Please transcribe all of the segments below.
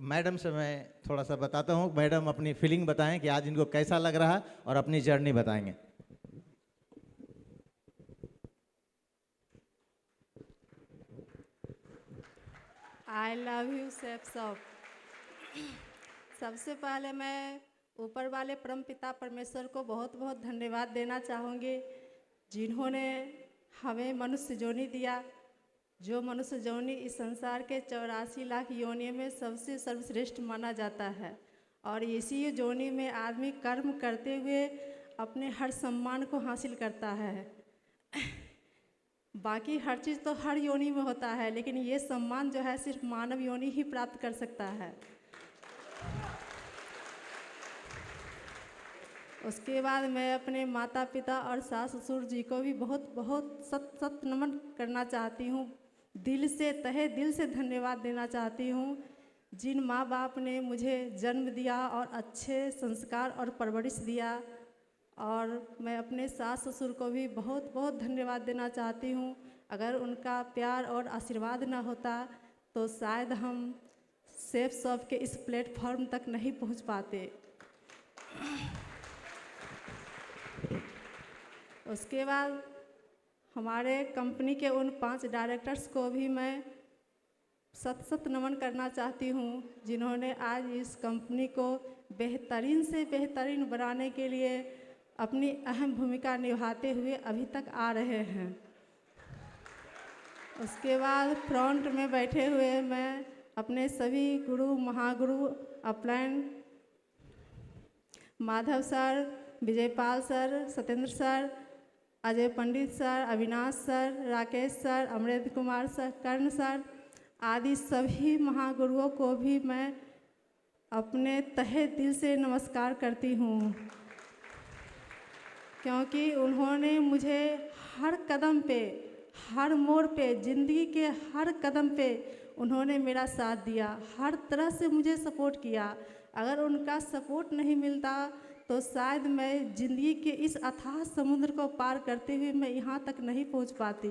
Madam से मैं थोड़ा सा बताता हूँ। मैडम अपनी फीलिंग बताएं कि आज इनको कैसा लग रहा और अपनी जर्नी बताएंगे। आई लव यू सेफ सब। सबसे पहले मैं ऊपर वाले परम पिता परमेश्वर को बहुत बहुत धन्यवाद देना चाहूँगी, जिन्होंने हमें मनुष्य योनि दिया। जो मनुष्य योनि इस संसार के 84 लाख योनियों में सबसे सर्वश्रेष्ठ माना जाता है, और इसी योनि में आदमी कर्म करते हुए अपने हर सम्मान को हासिल करता है। बाकी हर चीज़ तो हर योनि में होता है, लेकिन ये सम्मान जो है सिर्फ मानव योनि ही प्राप्त कर सकता है। उसके बाद मैं अपने माता पिता और सास ससुर जी को भी बहुत बहुत सत सत नमन करना चाहती हूँ। दिल से, तहे दिल से धन्यवाद देना चाहती हूँ, जिन माँ बाप ने मुझे जन्म दिया और अच्छे संस्कार और परवरिश दिया। और मैं अपने सास ससुर को भी बहुत बहुत धन्यवाद देना चाहती हूँ। अगर उनका प्यार और आशीर्वाद न होता तो शायद हम सेफ सॉफ के इस प्लेटफॉर्म तक नहीं पहुँच पाते। उसके बाद हमारे कंपनी के उन 5 डायरेक्टर्स को भी मैं सत सत नमन करना चाहती हूँ, जिन्होंने आज इस कंपनी को बेहतरीन से बेहतरीन बनाने के लिए अपनी अहम भूमिका निभाते हुए अभी तक आ रहे हैं। उसके बाद फ्रंट में बैठे हुए मैं अपने सभी गुरु महागुरु upline Madhav sir, Vijaypal sir, Satyendra sir, Ajay Pandit sir, Avinash sir, Rakesh sir, Amrendra Kumar sir, Karn sir आदि सभी महागुरुओं को भी मैं अपने तहे दिल से नमस्कार करती हूँ, क्योंकि उन्होंने मुझे हर कदम पे, हर मोड़ पे, ज़िंदगी के हर कदम पे उन्होंने मेरा साथ दिया, हर तरह से मुझे सपोर्ट किया। अगर उनका सपोर्ट नहीं मिलता तो शायद मैं ज़िंदगी के इस अथाह समुद्र को पार करते हुए मैं यहाँ तक नहीं पहुँच पाती।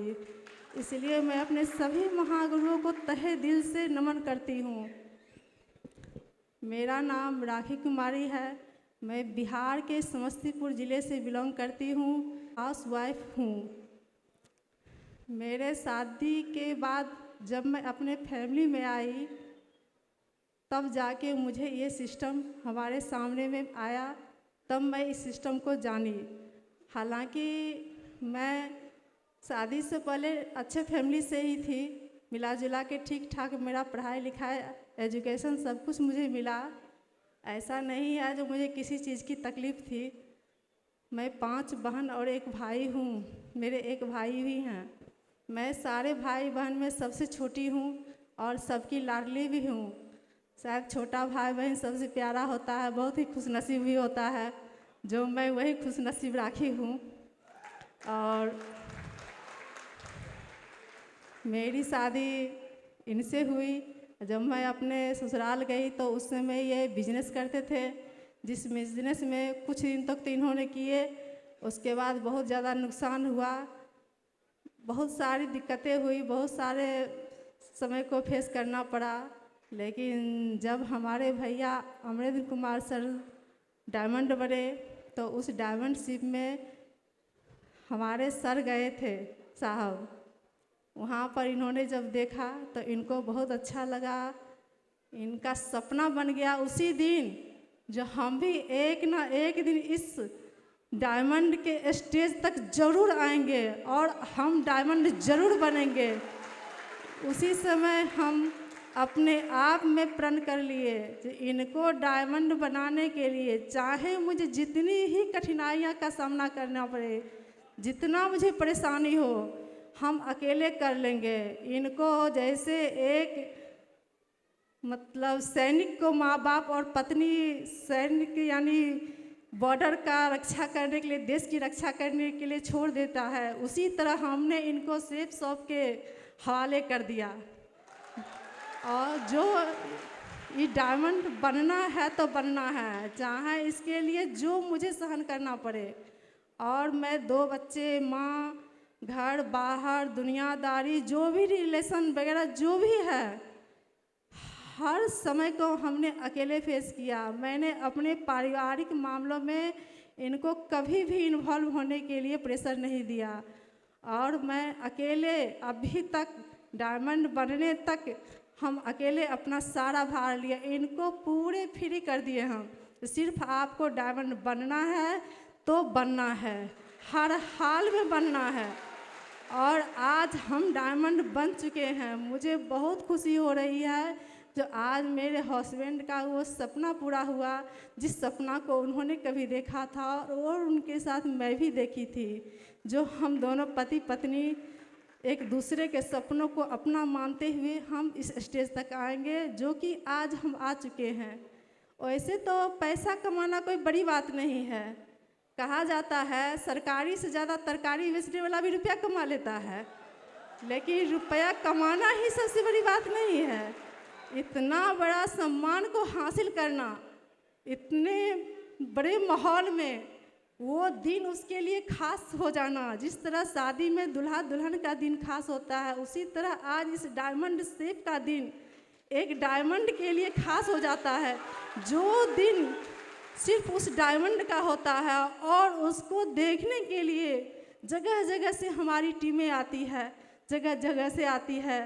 इसलिए मैं अपने सभी महागुरुओं को तहे दिल से नमन करती हूँ। मेरा नाम राखी कुमारी है। मैं बिहार के समस्तीपुर ज़िले से बिलोंग करती हूँ, हाउस वाइफ हूँ। मेरे शादी के बाद जब मैं अपने फैमिली में आई तब जाके मुझे ये सिस्टम हमारे सामने में आया, तब मैं इस सिस्टम को जानी। हालांकि मैं शादी से पहले अच्छे फैमिली से ही थी, मिला जुला के ठीक ठाक मेरा पढ़ाई लिखाई एजुकेशन सब कुछ मुझे मिला। ऐसा नहीं है जो मुझे किसी चीज़ की तकलीफ़ थी। मैं 5 बहन और एक भाई हूँ, मेरे एक भाई भी हैं। मैं सारे भाई बहन में सबसे छोटी हूँ और सबकी लाडली भी हूँ। शायद छोटा भाई बहन सबसे प्यारा होता है, बहुत ही खुशनसीब भी होता है, जो मैं वही खुशनसीब राखी हूँ। और मेरी शादी इनसे हुई। जब मैं अपने ससुराल गई तो उस समय ये बिजनेस करते थे, जिस बिजनेस में कुछ दिन तक तो इन्होंने किए, उसके बाद बहुत ज़्यादा नुकसान हुआ, बहुत सारी दिक्कतें हुई, बहुत सारे समय को फेस करना पड़ा। लेकिन जब हमारे भैया अमरेंद्र कुमार सर डायमंड बने तो उस डायमंड शिप में हमारे सर गए थे साहब। वहाँ पर इन्होंने जब देखा तो इनको बहुत अच्छा लगा, इनका सपना बन गया उसी दिन जो हम भी एक ना एक दिन इस डायमंड के स्टेज तक जरूर आएंगे और हम डायमंड जरूर बनेंगे। उसी समय हम अपने आप में प्रण कर लिए कि इनको डायमंड बनाने के लिए चाहे मुझे जितनी ही कठिनाइयाँ का सामना करना पड़े, जितना मुझे परेशानी हो, हम अकेले कर लेंगे। इनको जैसे एक मतलब सैनिक को माँ बाप और पत्नी सैनिक यानी बॉर्डर का रक्षा करने के लिए, देश की रक्षा करने के लिए छोड़ देता है, उसी तरह हमने इनको सेफ सॉफ के हवाले कर दिया। और जो ये डायमंड बनना है तो बनना है, चाहे इसके लिए जो मुझे सहन करना पड़े। और मैं 2 बच्चे, माँ, घर बाहर दुनियादारी जो भी रिलेशन वगैरह जो भी है, हर समय को हमने अकेले फेस किया। मैंने अपने पारिवारिक मामलों में इनको कभी भी इन्वॉल्व होने के लिए प्रेशर नहीं दिया और मैं अकेले अभी तक डायमंड बनने तक हम अकेले अपना सारा भार लिया। इनको पूरे फ्री कर दिए हम। सिर्फ आपको डायमंड बनना है तो बनना है, हर हाल में बनना है। और आज हम डायमंड बन चुके हैं। मुझे बहुत खुशी हो रही है जो आज मेरे हस्बैंड का वो सपना पूरा हुआ, जिस सपना को उन्होंने कभी देखा था और उनके साथ मैं भी देखी थी। जो हम दोनों पति पत्नी एक दूसरे के सपनों को अपना मानते हुए हम इस स्टेज तक आएंगे जो कि आज हम आ चुके हैं। वैसे तो पैसा कमाना कोई बड़ी बात नहीं है। कहा जाता है सरकारी से ज़्यादा तरकारी बेचने वाला भी रुपया कमा लेता है, लेकिन रुपया कमाना ही सबसे बड़ी बात नहीं है। इतना बड़ा सम्मान को हासिल करना, इतने बड़े माहौल में वो दिन उसके लिए खास हो जाना, जिस तरह शादी में दूल्हा दुल्हन का दिन खास होता है, उसी तरह आज इस डायमंड शेप का दिन एक डायमंड के लिए खास हो जाता है। जो दिन सिर्फ उस डायमंड का होता है और उसको देखने के लिए जगह जगह से हमारी टीमें आती है, जगह जगह से आती है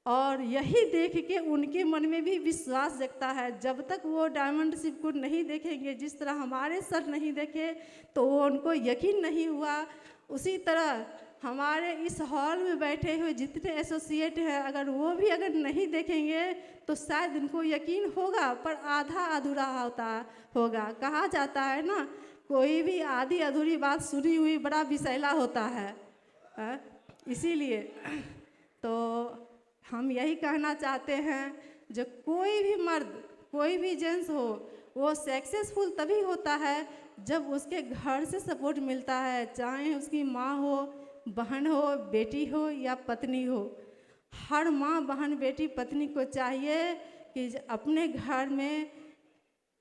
और यही देख के उनके मन में भी विश्वास जगता है। जब तक वो डायमंड शिप को नहीं देखेंगे, जिस तरह हमारे सर नहीं देखे तो वो उनको यकीन नहीं हुआ, उसी तरह हमारे इस हॉल में बैठे हुए जितने एसोसिएट हैं अगर वो भी अगर नहीं देखेंगे तो शायद उनको यकीन होगा, पर आधा अधूरा होगा। कहा जाता है ना, कोई भी आधी अधूरी बात सुनी हुई बड़ा विषैला होता है। इसीलिए तो हम यही कहना चाहते हैं, जो कोई भी मर्द कोई भी जेंट्स हो वो सक्सेसफुल तभी होता है जब उसके घर से सपोर्ट मिलता है, चाहे उसकी माँ हो, बहन हो, बेटी हो या पत्नी हो। हर माँ बहन बेटी पत्नी को चाहिए कि अपने घर में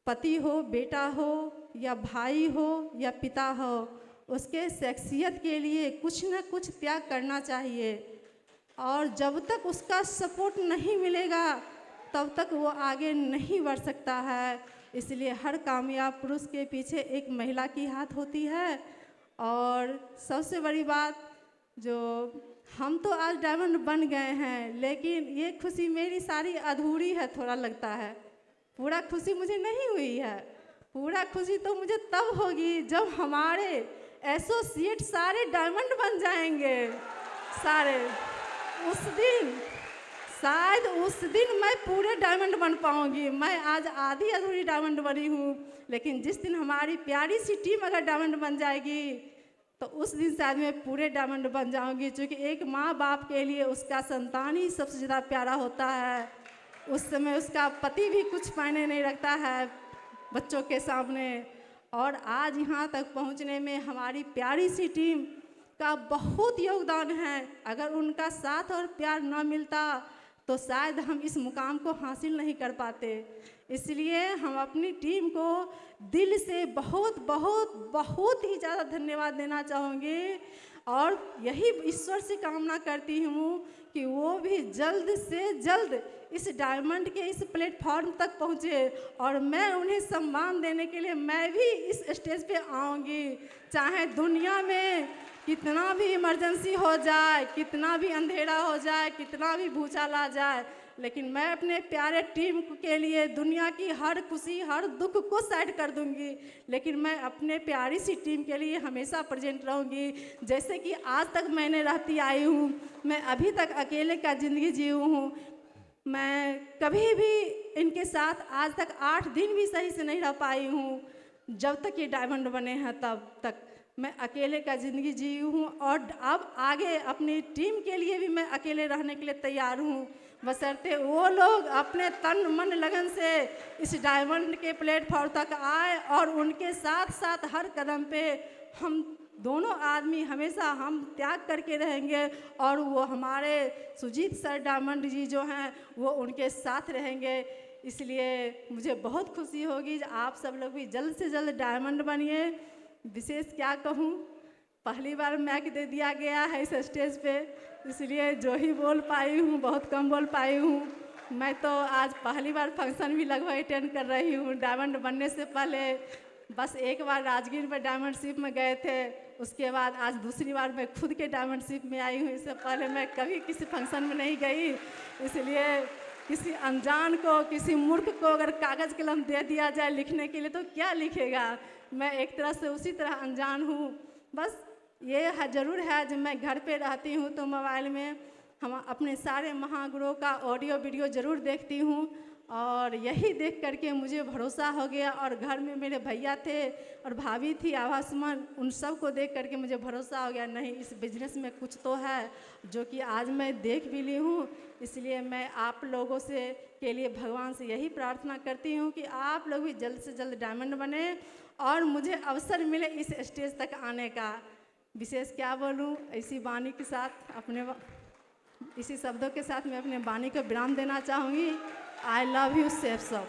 पति हो, बेटा हो या भाई हो या पिता हो, उसके शख्सियत के लिए कुछ न कुछ त्याग करना चाहिए। और जब तक उसका सपोर्ट नहीं मिलेगा तब तक वो आगे नहीं बढ़ सकता है। इसलिए हर कामयाब पुरुष के पीछे एक महिला की हाथ होती है। और सबसे बड़ी बात, जो हम तो आज डायमंड बन गए हैं, लेकिन ये खुशी मेरी सारी अधूरी है, थोड़ा लगता है। पूरा खुशी मुझे नहीं हुई है। पूरा खुशी तो मुझे तब होगी जब हमारे एसोसिएट सारे डायमंड बन जाएंगे, सारे। उस दिन शायद उस दिन मैं पूरे डायमंड बन पाऊंगी। मैं आज आधी अधूरी डायमंड बनी हूँ, लेकिन जिस दिन हमारी प्यारी सी टीम अगर डायमंड बन जाएगी तो उस दिन शायद मैं पूरे डायमंड बन जाऊंगी। क्योंकि एक माँ बाप के लिए उसका संतान ही सबसे ज़्यादा प्यारा होता है। उस समय उसका पति भी कुछ मायने नहीं रखता है बच्चों के सामने। और आज यहाँ तक पहुँचने में हमारी प्यारी सी टीम का बहुत योगदान है। अगर उनका साथ और प्यार न मिलता तो शायद हम इस मुकाम को हासिल नहीं कर पाते। इसलिए हम अपनी टीम को दिल से बहुत बहुत बहुत ही ज़्यादा धन्यवाद देना चाहूँगी और यही ईश्वर से कामना करती हूँ कि वो भी जल्द से जल्द इस डायमंड के इस प्लेटफॉर्म तक पहुँचे और मैं उन्हें सम्मान देने के लिए मैं भी इस स्टेज पे आऊँगी। चाहे दुनिया में कितना भी इमरजेंसी हो जाए, कितना भी अंधेरा हो जाए, कितना भी भूचाल आ जाए, लेकिन मैं अपने प्यारे टीम के लिए दुनिया की हर खुशी हर दुख को साइड कर दूंगी, लेकिन मैं अपने प्यारी सी टीम के लिए हमेशा प्रेजेंट रहूंगी। जैसे कि आज तक मैंने रहती आई हूँ, मैं अभी तक अकेले का ज़िंदगी जी हूँ। मैं कभी भी इनके साथ आज तक 8 दिन भी सही से नहीं रह पाई हूँ। जब तक ये डायमंड बने हैं तब तक मैं अकेले का ज़िंदगी जी हूँ और अब आगे अपनी टीम के लिए भी मैं अकेले रहने के लिए तैयार हूँ, बशर्ते वो लोग अपने तन मन लगन से इस डायमंड के प्लेटफॉर्म तक आए और उनके साथ साथ हर कदम पे हम दोनों आदमी हमेशा हम त्याग करके रहेंगे और वो हमारे सुजीत सर डायमंड जी जो हैं वो उनके साथ रहेंगे। इसलिए मुझे बहुत खुशी होगी आप सब लोग भी जल्द से जल्द डायमंड बनिए। विशेष क्या कहूँ, पहली बार मैक दे दिया गया है इस स्टेज पे, इसलिए जो ही बोल पाई हूँ बहुत कम बोल पाई हूँ मैं तो आज पहली बार फंक्शन भी लगभग अटेंड कर रही हूँ। डायमंड बनने से पहले बस एक बार राजगीर में डायमंडशिप में गए थे, उसके बाद आज दूसरी बार मैं खुद के डायमंडशिप में आई हूँ। इससे पहले मैं कभी किसी फंक्शन में नहीं गई, इसलिए किसी अनजान को, किसी मूर्ख को अगर कागज़ कलम दे दिया जाए लिखने के लिए तो क्या लिखेगा। मैं एक तरह से उसी तरह अनजान हूँ। बस ये है, ज़रूर है जब मैं घर पे रहती हूँ तो मोबाइल में हम अपने सारे महागुरुओं का ऑडियो वीडियो ज़रूर देखती हूँ, और यही देख करके मुझे भरोसा हो गया। और घर में मेरे भैया थे और भाभी थी आभासुमन, उन सब को देख करके मुझे भरोसा हो गया, नहीं इस बिज़नेस में कुछ तो है, जो कि आज मैं देख भी ली हूँ। इसलिए मैं आप लोगों से के लिए भगवान से यही प्रार्थना करती हूँ कि आप लोग भी जल्द से जल्द डायमंड बने और मुझे अवसर मिले इस स्टेज तक आने का। विशेष क्या बोलूँ, इसी वाणी के साथ इसी शब्दों के साथ मैं अपने वाणी को विराम देना चाहूँगी। आई लव यू सेफ सब।